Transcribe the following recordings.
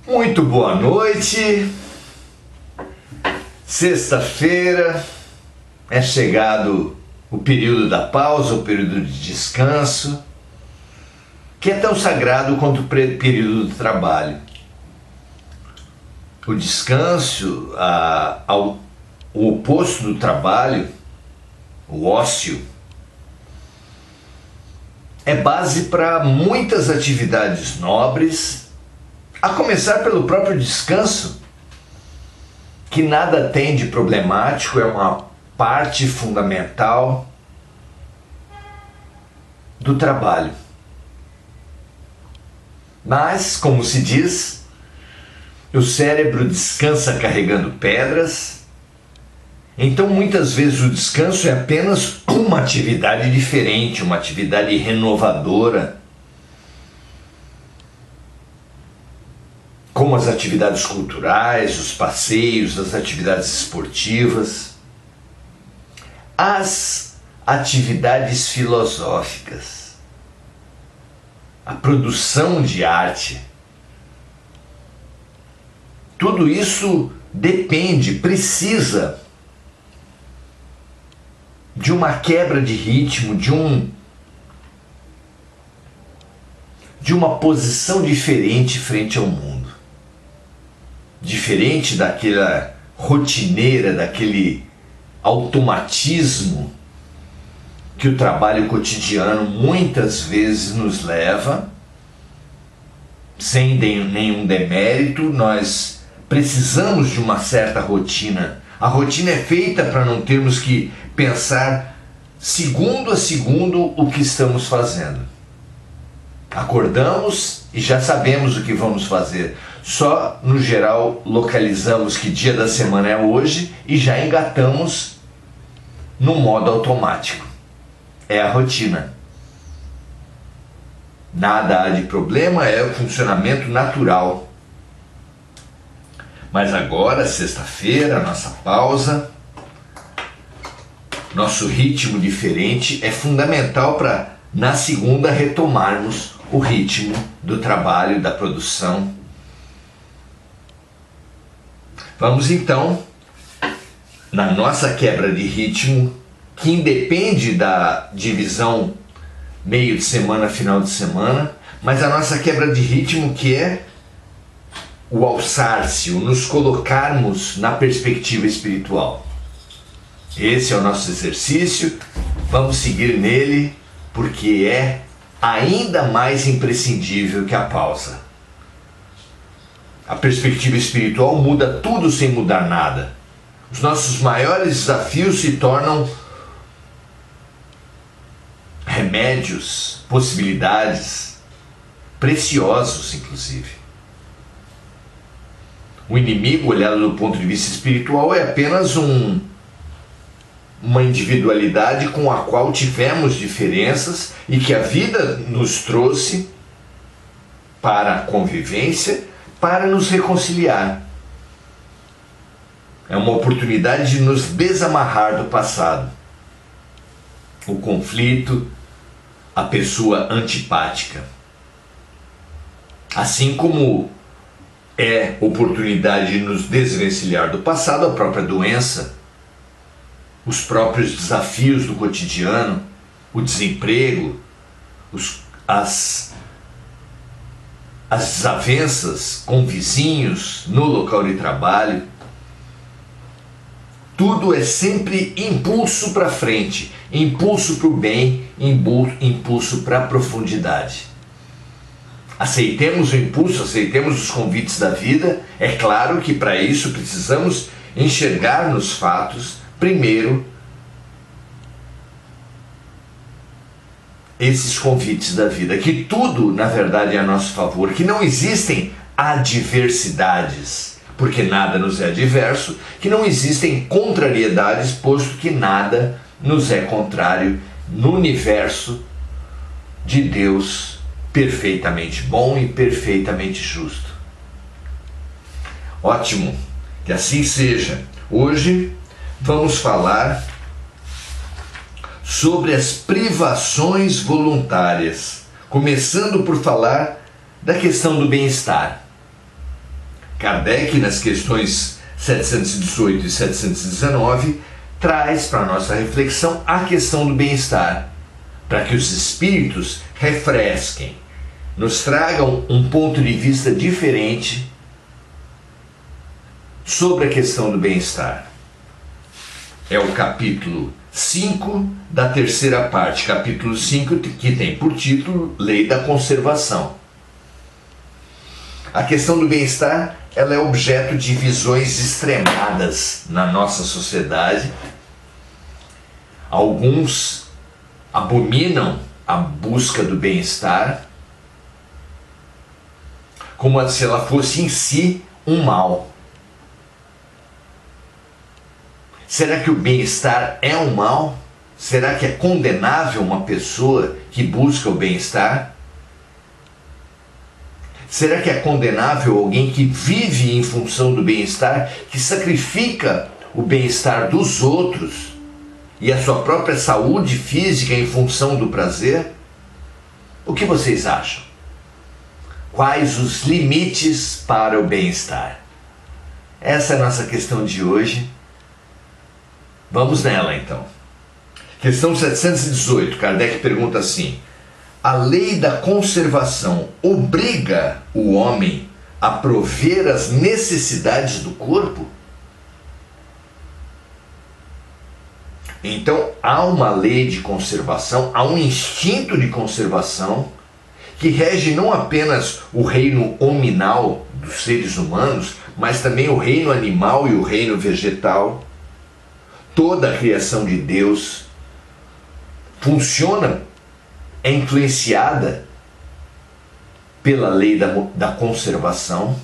Muito boa noite. Sexta-feira é chegado o período da pausa, o período de descanso, que é tão sagrado quanto o período do trabalho. O descanso, o oposto do trabalho, o ócio, é base para muitas atividades nobres, a começar pelo próprio descanso, que nada tem de problemático, é uma parte fundamental do trabalho. Mas, como se diz, o cérebro descansa carregando pedras, então muitas vezes o descanso é apenas uma atividade diferente, uma atividade renovadora, como as atividades culturais, os passeios, as atividades esportivas, as atividades filosóficas, a produção de arte. Tudo isso depende, precisa de uma quebra de ritmo, de uma posição diferente frente ao mundo. Diferente daquela rotineira, daquele automatismo que o trabalho cotidiano muitas vezes nos leva, sem nenhum demérito. Nós precisamos de uma certa rotina. A rotina é feita para não termos que pensar segundo a segundo o que estamos fazendo. Acordamos e já sabemos o que vamos fazer. Só, no geral, localizamos que dia da semana é hoje e já engatamos no modo automático. É a rotina. Nada há de problema, é o funcionamento natural. Mas agora, sexta-feira, nossa pausa, nosso ritmo diferente é fundamental para, na segunda, retomarmos o ritmo do trabalho, da produção. Vamos então, na nossa quebra de ritmo, que independe da divisão meio de semana, final de semana, mas a nossa quebra de ritmo, que é o alçar-se, o nos colocarmos na perspectiva espiritual. Esse é o nosso exercício, vamos seguir nele, porque é ainda mais imprescindível que a pausa. A perspectiva espiritual muda tudo sem mudar nada. Os nossos maiores desafios se tornam remédios, possibilidades, preciosos inclusive. O inimigo, olhado do ponto de vista espiritual, é apenas uma individualidade com a qual tivemos diferenças e que a vida nos trouxe para a convivência, para nos reconciliar. É uma oportunidade de nos desamarrar do passado. O conflito, a pessoa antipática. Assim como é oportunidade de nos desvencilhar do passado, a própria doença, os próprios desafios do cotidiano, o desemprego, as desavenças com vizinhos no local de trabalho. Tudo é sempre impulso para frente, impulso para o bem, impulso para a profundidade. Aceitemos o impulso, aceitemos os convites da vida. É claro que para isso precisamos enxergar nos fatos, primeiro, esses convites da vida, que tudo, na verdade, é a nosso favor, que não existem adversidades, porque nada nos é adverso, que não existem contrariedades, posto que nada nos é contrário no universo de Deus perfeitamente bom e perfeitamente justo. Ótimo, que assim seja. Hoje vamos falar sobre as privações voluntárias, começando por falar da questão do bem-estar. Kardec, nas questões 718 e 719, traz para a nossa reflexão a questão do bem-estar, para que os espíritos refresquem, nos tragam um ponto de vista diferente sobre a questão do bem-estar. É o capítulo 5 da terceira parte, capítulo 5, que tem por título Lei da Conservação. A questão do bem-estar, ela é objeto de visões extremadas na nossa sociedade. Alguns abominam a busca do bem-estar como se ela fosse em si um mal. Será que o bem-estar é um mal? Será que é condenável uma pessoa que busca o bem-estar? Será que é condenável alguém que vive em função do bem-estar, que sacrifica o bem-estar dos outros e a sua própria saúde física em função do prazer? O que vocês acham? Quais os limites para o bem-estar? Essa é a nossa questão de hoje. Vamos nela então. Questão 718, Kardec pergunta assim: a lei da conservação obriga o homem a prover as necessidades do corpo? Então há uma lei de conservação, há um instinto de conservação que rege não apenas o reino hominal dos seres humanos, mas também o reino animal e o reino vegetal. Toda a criação de Deus funciona, é influenciada pela lei da conservação.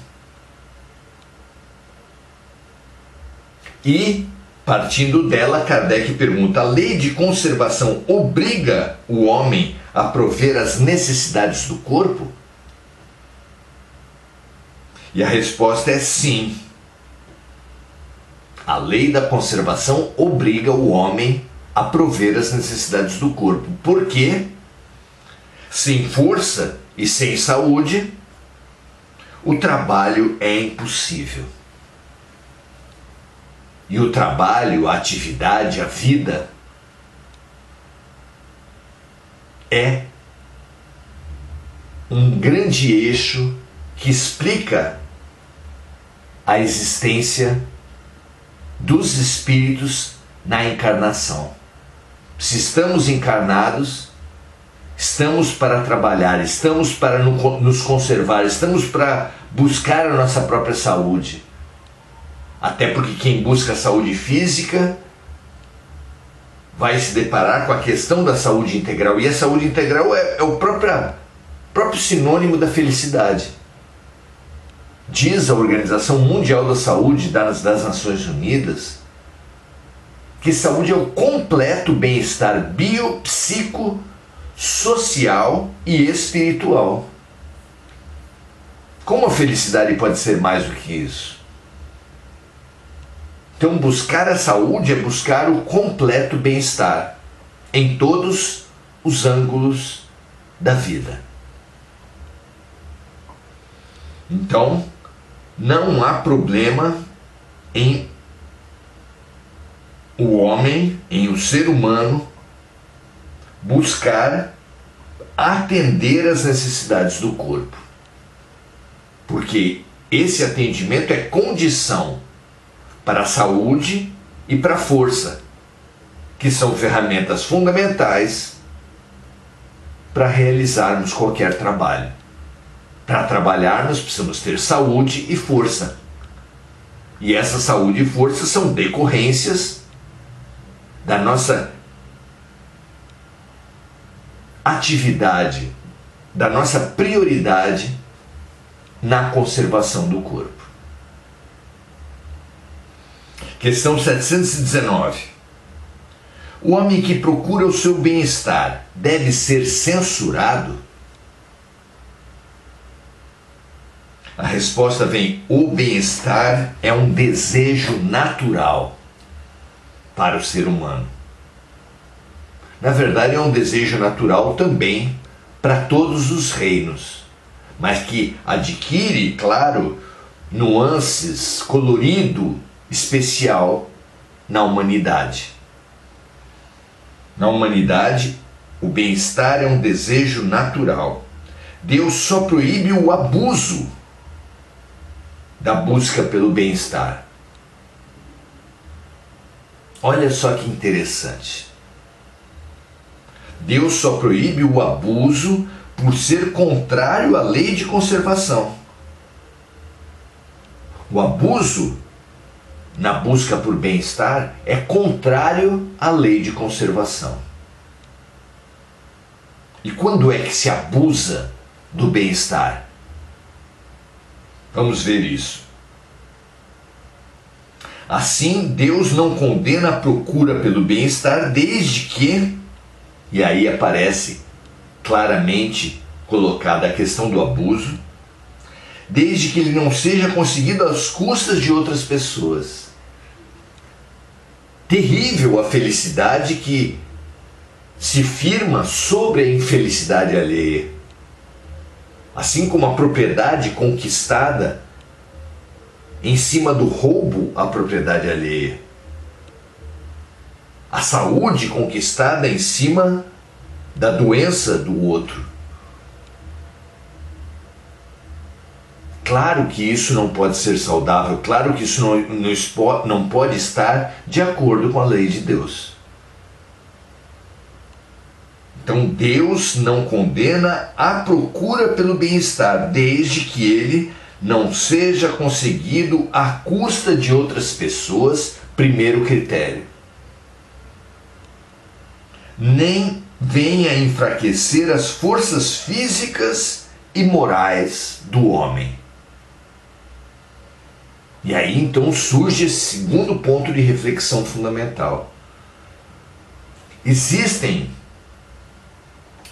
E, partindo dela, Kardec pergunta: a lei de conservação obriga o homem a prover as necessidades do corpo? E a resposta é sim. A lei da conservação obriga o homem a prover as necessidades do corpo. Por quê? Sem força e sem saúde, o trabalho é impossível. E o trabalho, a atividade, a vida é um grande eixo que explica a existência dos espíritos na encarnação. Se estamos encarnados, estamos para trabalhar, estamos para nos conservar, estamos para buscar a nossa própria saúde. Até porque quem busca a saúde física vai se deparar com a questão da saúde integral. E a saúde integral é o próprio sinônimo da felicidade. Diz a Organização Mundial da Saúde das Nações Unidas que saúde é o completo bem-estar bio, psico, social e espiritual. Como a felicidade pode ser mais do que isso? Então, buscar a saúde é buscar o completo bem-estar em todos os ângulos da vida. Então, não há problema em o homem, em o ser humano, buscar atender às necessidades do corpo. Porque esse atendimento é condição para a saúde e para a força, que são ferramentas fundamentais para realizarmos qualquer trabalho. Para trabalhar, nós precisamos ter saúde e força. E essa saúde e força são decorrências da nossa atividade, da nossa prioridade na conservação do corpo. Questão 719. O homem que procura o seu bem-estar deve ser censurado? A resposta vem: o bem-estar é um desejo natural para o ser humano. Na verdade, é um desejo natural também para todos os reinos, mas que adquire, claro, nuances, colorido especial na humanidade. Na humanidade, o bem-estar é um desejo natural. Deus só proíbe o abuso da busca pelo bem-estar. Olha só que interessante. Deus só proíbe o abuso por ser contrário à lei de conservação. O abuso na busca por bem-estar é contrário à lei de conservação. E quando é que se abusa do bem-estar? Vamos ver isso. Assim, Deus não condena a procura pelo bem-estar desde que, e aí aparece claramente colocada a questão do abuso, desde que ele não seja conseguido às custas de outras pessoas. Terrível a felicidade que se firma sobre a infelicidade alheia. Assim como a propriedade conquistada em cima do roubo à propriedade alheia. A saúde conquistada em cima da doença do outro. Claro que isso não pode ser saudável, claro que isso não pode estar de acordo com a lei de Deus. Então Deus não condena a procura pelo bem-estar, desde que ele não seja conseguido à custa de outras pessoas, primeiro critério. Nem venha enfraquecer as forças físicas e morais do homem. E aí então surge esse segundo ponto de reflexão fundamental. Existem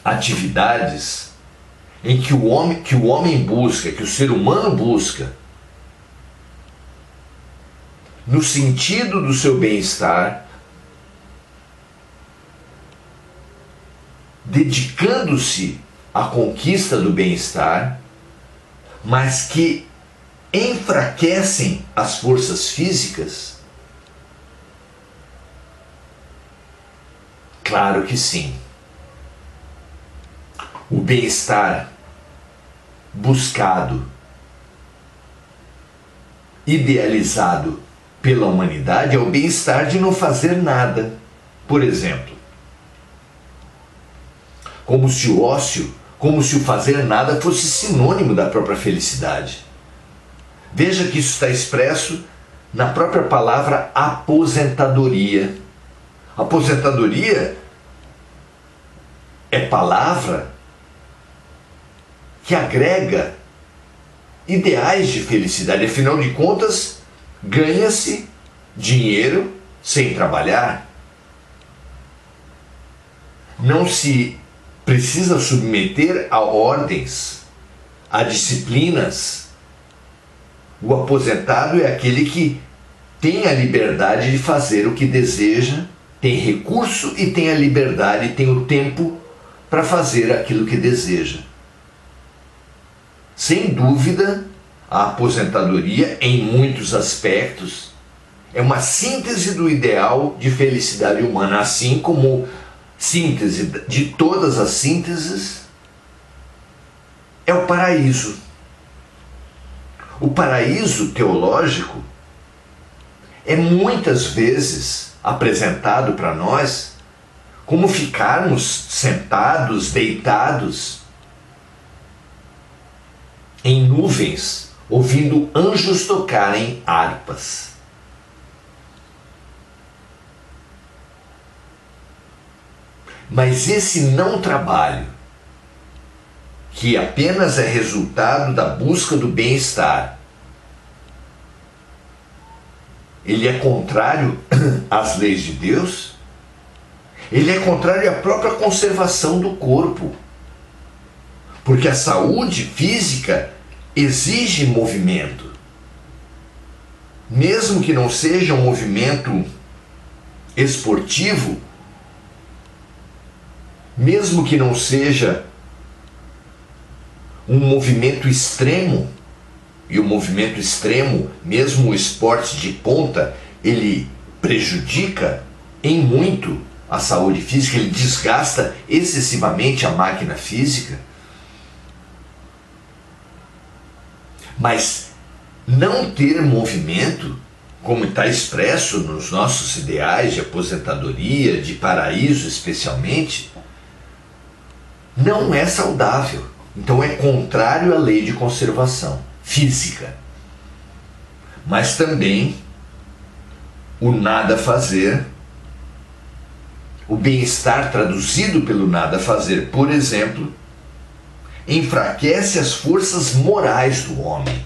atividades em que o homem busca, que o ser humano busca, no sentido do seu bem-estar, dedicando-se à conquista do bem-estar, mas que enfraquecem as forças físicas? Claro que sim. O bem-estar buscado, idealizado pela humanidade é o bem-estar de não fazer nada. Por exemplo, como se o ócio, como se o fazer nada fosse sinônimo da própria felicidade. Veja que isso está expresso na própria palavra aposentadoria. Aposentadoria é palavra que agrega ideais de felicidade. Afinal de contas, ganha-se dinheiro sem trabalhar. Não se precisa submeter a ordens, a disciplinas. O aposentado é aquele que tem a liberdade de fazer o que deseja, tem recurso e tem a liberdade, tem o tempo para fazer aquilo que deseja. Sem dúvida, a aposentadoria, em muitos aspectos, é uma síntese do ideal de felicidade humana, assim como síntese de todas as sínteses é o paraíso. O paraíso teológico é muitas vezes apresentado para nós como ficarmos sentados, deitados em nuvens, ouvindo anjos tocarem harpas. Mas esse não trabalho, que apenas é resultado da busca do bem-estar, ele é contrário às leis de Deus? Ele é contrário à própria conservação do corpo. Porque a saúde física exige movimento. Mesmo que não seja um movimento esportivo, mesmo que não seja um movimento extremo, e o movimento extremo, mesmo o esporte de ponta, ele prejudica em muito a saúde física, ele desgasta excessivamente a máquina física. Mas não ter movimento, como está expresso nos nossos ideais de aposentadoria, de paraíso especialmente, não é saudável. Então é contrário à lei de conservação física. Mas também o nada fazer, o bem-estar traduzido pelo nada fazer, por exemplo, enfraquece as forças morais do homem.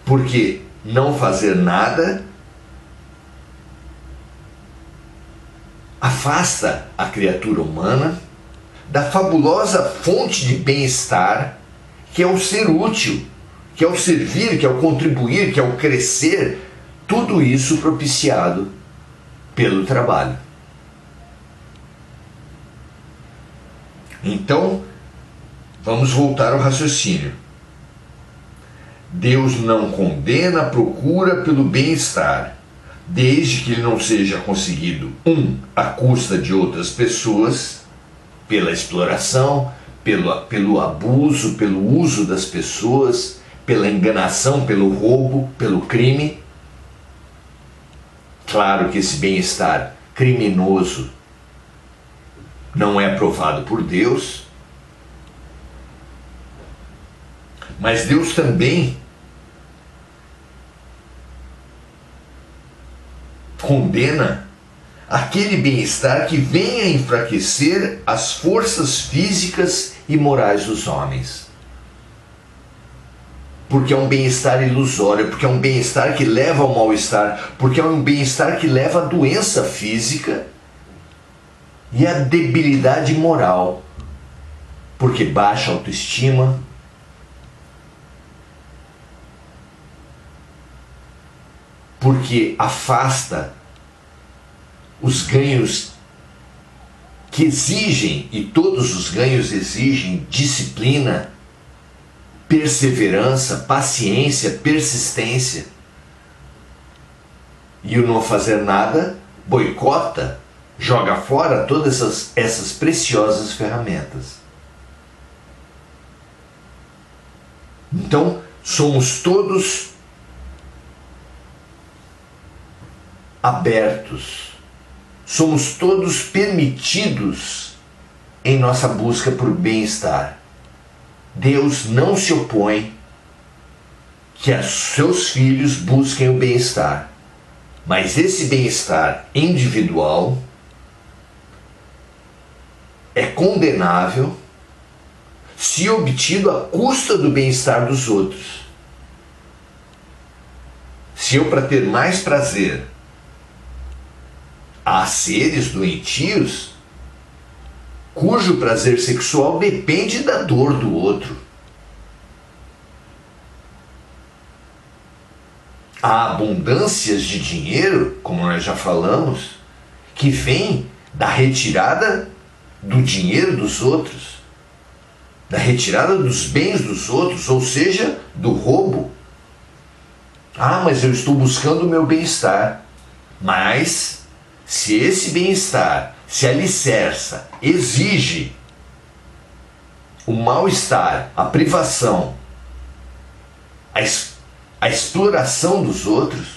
Porque não fazer nada afasta a criatura humana da fabulosa fonte de bem-estar que é o ser útil, que é o servir, que é o contribuir, que é o crescer, tudo isso propiciado pelo trabalho. Então, vamos voltar ao raciocínio. Deus não condena a procura pelo bem-estar, desde que ele não seja conseguido, à custa de outras pessoas, pela exploração, pelo abuso, pelo uso das pessoas, pela enganação, pelo roubo, pelo crime. Claro que esse bem-estar criminoso não é aprovado por Deus, mas Deus também condena aquele bem-estar que venha enfraquecer as forças físicas e morais dos homens. Porque é um bem-estar ilusório, porque é um bem-estar que leva ao mal-estar, porque é um bem-estar que leva à doença física e à debilidade moral, porque baixa autoestima, porque afasta os ganhos que exigem, e todos os ganhos exigem disciplina, perseverança, paciência, persistência. E o não fazer nada boicota, joga fora todas essas preciosas ferramentas. Então, somos todos abertos, somos todos permitidos em nossa busca por bem-estar. Deus não se opõe que os seus filhos busquem o bem-estar, mas esse bem-estar individual é condenável se obtido à custa do bem-estar dos outros. Se eu, para ter mais prazer, há seres doentios cujo prazer sexual depende da dor do outro. Há abundâncias de dinheiro, como nós já falamos, que vem da retirada do dinheiro dos outros, da retirada dos bens dos outros, ou seja, do roubo. Ah, mas eu estou buscando o meu bem-estar. Mas se esse bem-estar se alicerça, exige o mal-estar, a privação, a exploração dos outros,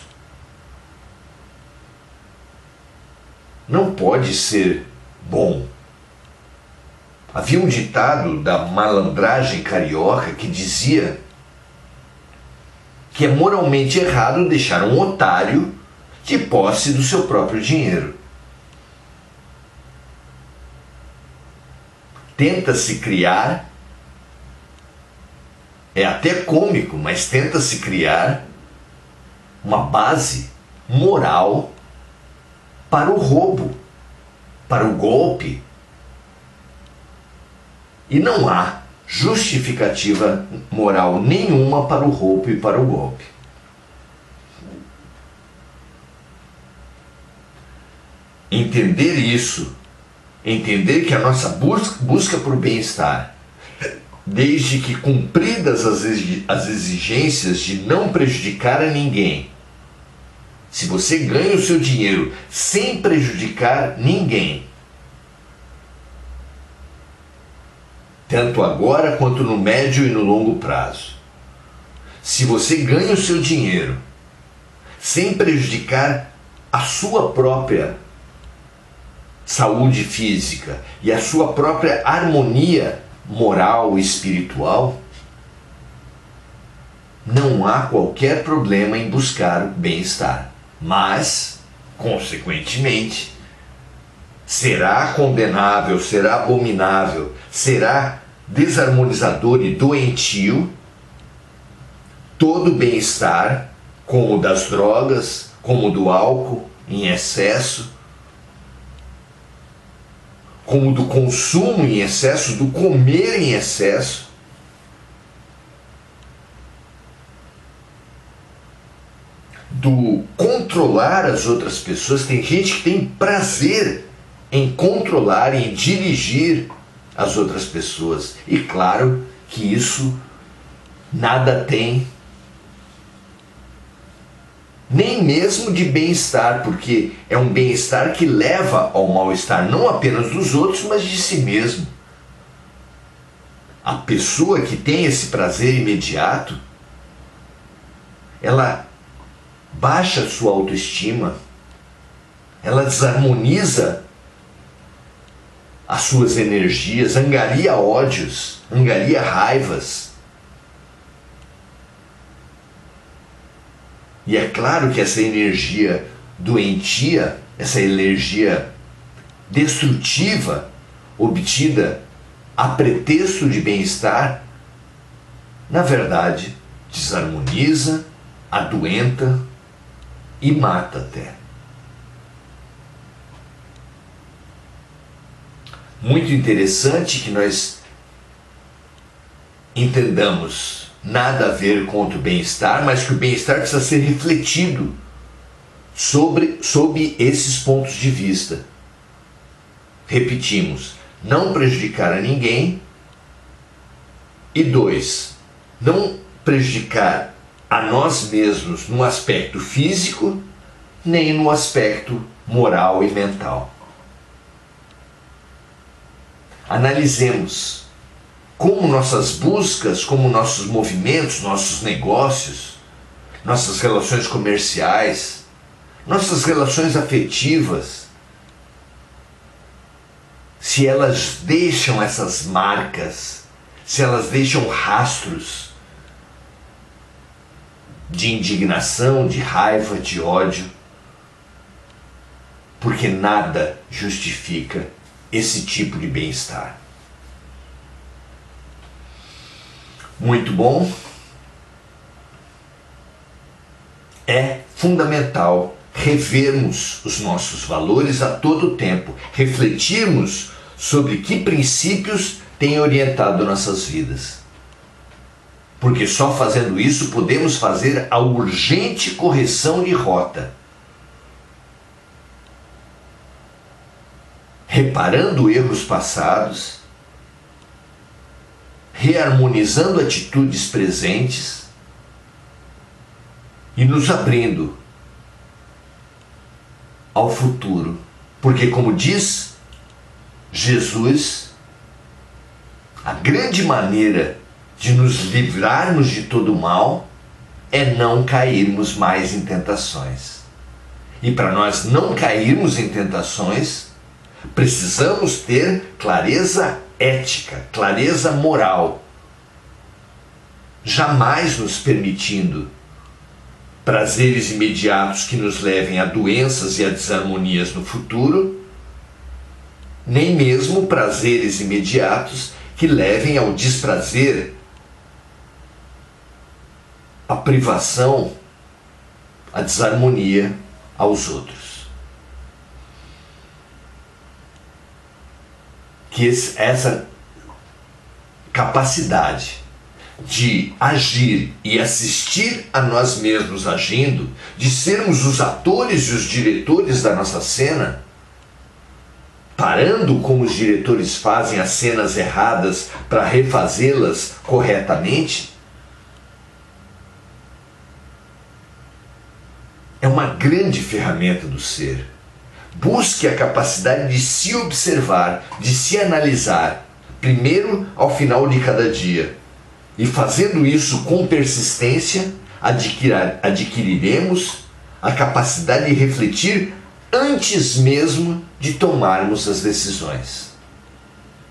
não pode ser bom. Havia um ditado da malandragem carioca que dizia que é moralmente errado deixar um otário de posse do seu próprio dinheiro. Tenta-se criar, é até cômico, mas tenta-se criar uma base moral para o roubo, para o golpe. E não há justificativa moral nenhuma para o roubo e para o golpe. Entender isso, entender que a nossa busca por bem-estar desde que cumpridas as exigências de não prejudicar a ninguém. Se você ganha o seu dinheiro sem prejudicar ninguém, tanto agora quanto no médio e no longo prazo, se você ganha o seu dinheiro sem prejudicar a sua própria saúde física e a sua própria harmonia moral e espiritual, não há qualquer problema em buscar o bem-estar. Mas, consequentemente, será condenável, será abominável, será desarmonizador e doentio todo bem-estar, como o das drogas, como o do álcool em excesso, como do consumo em excesso, do comer em excesso. Do controlar as outras pessoas. Tem gente que tem prazer em controlar, em dirigir as outras pessoas. E claro que isso nada tem, nem mesmo de bem-estar, porque é um bem-estar que leva ao mal-estar, não apenas dos outros, mas de si mesmo. A pessoa que tem esse prazer imediato, ela baixa sua autoestima, ela desarmoniza as suas energias, angaria ódios, angaria raivas. E é claro que essa energia doentia, essa energia destrutiva, obtida a pretexto de bem-estar, na verdade, desarmoniza, adoenta e mata até. Muito interessante que nós entendamos nada a ver com o bem-estar, mas que o bem-estar precisa ser refletido sob esses pontos de vista. Repetimos, não prejudicar a ninguém. E 2, não prejudicar a nós mesmos no aspecto físico, nem no aspecto moral e mental. Analisemos como nossas buscas, como nossos movimentos, nossos negócios, nossas relações comerciais, nossas relações afetivas, se elas deixam essas marcas, se elas deixam rastros de indignação, de raiva, de ódio, porque nada justifica esse tipo de bem-estar. Muito bom. É fundamental revermos os nossos valores a todo tempo, refletirmos sobre que princípios têm orientado nossas vidas. Porque só fazendo isso podemos fazer a urgente correção de rota, reparando erros passados, reharmonizando atitudes presentes e nos abrindo ao futuro. Porque, como diz Jesus, a grande maneira de nos livrarmos de todo mal é não cairmos mais em tentações. E para nós não cairmos em tentações, precisamos ter clareza ética, clareza moral, jamais nos permitindo prazeres imediatos que nos levem a doenças e a desarmonias no futuro, nem mesmo prazeres imediatos que levem ao desprazer, à privação, à desarmonia aos outros. Que essa capacidade de agir e assistir a nós mesmos agindo, de sermos os atores e os diretores da nossa cena, parando como os diretores fazem as cenas erradas para refazê-las corretamente, é uma grande ferramenta do ser. Busque a capacidade de se observar, de se analisar, primeiro ao final de cada dia. E fazendo isso com persistência, adquiriremos a capacidade de refletir antes mesmo de tomarmos as decisões.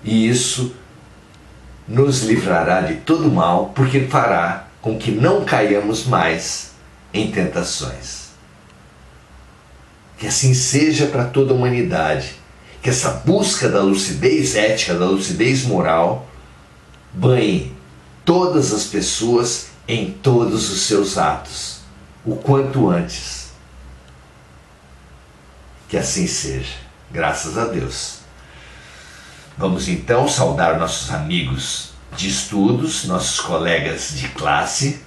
E isso nos livrará de todo mal, porque fará com que não caiamos mais em tentações. Que assim seja para toda a humanidade, que essa busca da lucidez ética, da lucidez moral, banhe todas as pessoas em todos os seus atos, o quanto antes. Que assim seja, graças a Deus. Vamos então saudar nossos amigos de estudos, nossos colegas de classe,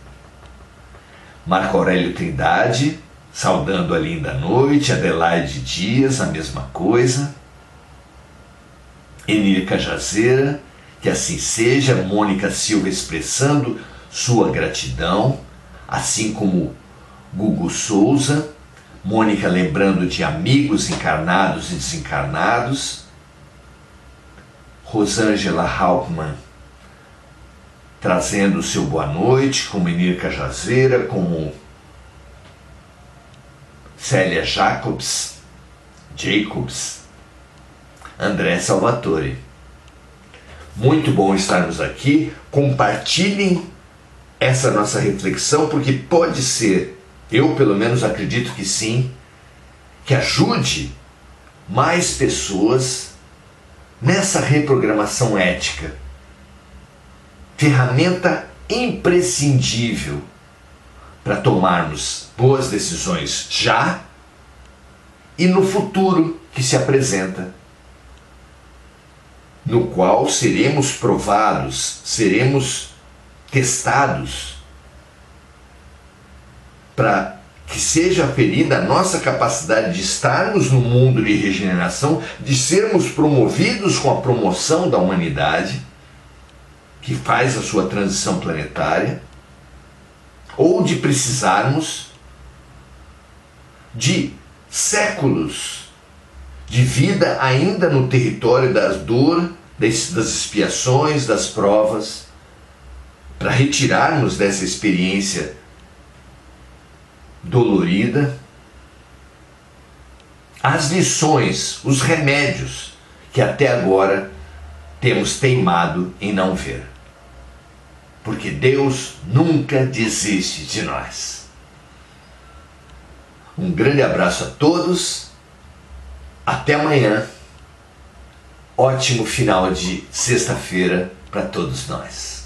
Marco Aurélio Trindade, saudando a Linda Noite, Adelaide Dias, a mesma coisa, Enílica Jazeira, que assim seja, Mônica Silva expressando sua gratidão, assim como Gugu Souza, Mônica lembrando de amigos encarnados e desencarnados, Rosângela Hauptmann trazendo o seu boa noite, como Enílica Jazeira, como Célia Jacobs, André Salvatore. Muito bom estarmos aqui. Compartilhem essa nossa reflexão, porque pode ser, eu pelo menos acredito que sim, que ajude mais pessoas nessa reprogramação ética. Ferramenta imprescindível para tomarmos boas decisões já e no futuro que se apresenta, no qual seremos provados, seremos testados, para que seja ferida a nossa capacidade de estarmos no mundo de regeneração, de sermos promovidos com a promoção da humanidade, que faz a sua transição planetária, ou de precisarmos de séculos de vida ainda no território da dor, das expiações, das provas, para retirarmos dessa experiência dolorida as lições, os remédios que até agora temos teimado em não ver. Porque Deus nunca desiste de nós. Um grande abraço a todos. Até amanhã. Ótimo final de sexta-feira para todos nós.